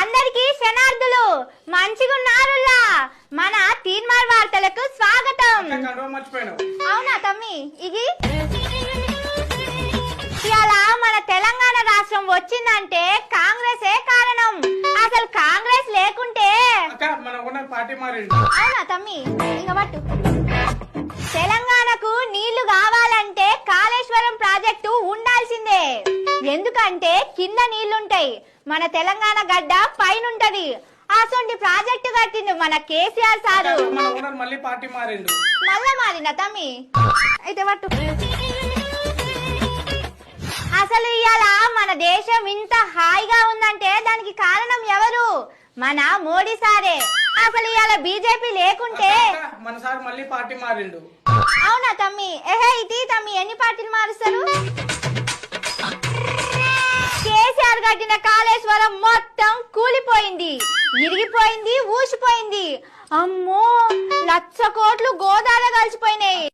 అందరికి శనార్థులు మంచిగున్నారులా. మన తీన్మార్ వార్తలకు స్వాగతం. అవునా తమ్మి, ఇది ఇలా మన తెలంగాణ రాష్ట్రం వచ్చిందంటే కాంగ్రెసే కారణం. అసలు కాంగ్రెస్ లేకుంటే అవునా తమ్మి, ఇంకా పట్టు. తెలంగాణకు నీళ్లు కావాలంటే కాళేశ్వరం ప్రాజెక్టు ఉండాల్సిందే. ఎందుకంటే కింద నీళ్లుంటాయి, మన తెలంగాణ గడ్డ పైనుంటది. అసొంటి ప్రాజెక్టు కట్టిండు మన కేసీఆర్ సారు. మళ్ళా మారిన తమ్మి అయితే పట్టు. అసలు ఇవాళ మన దేశం ఇంత హాయిగా ఉందంటే దానికి కారణం ఎవరు? మన మోడీ సారే. అసలు ఇవాళ బీజేపీ లేకుంటే మన సార్ మళ్ళీ పార్టీ మారిండు. అవునా తమ్మి? ఏహే ఇటీ తమ్మి, ఎన్ని పార్టీలు మారుస్తారు? కేసీఆర్ కట్టిన కాళేశ్వరం మొత్తం కూలిపోయింది, ఇరిగిపోయింది, ఊసిపోయింది. అమ్మో, 1,00,000 కోట్లు గోదావరిలో కలిసిపోయినాయి.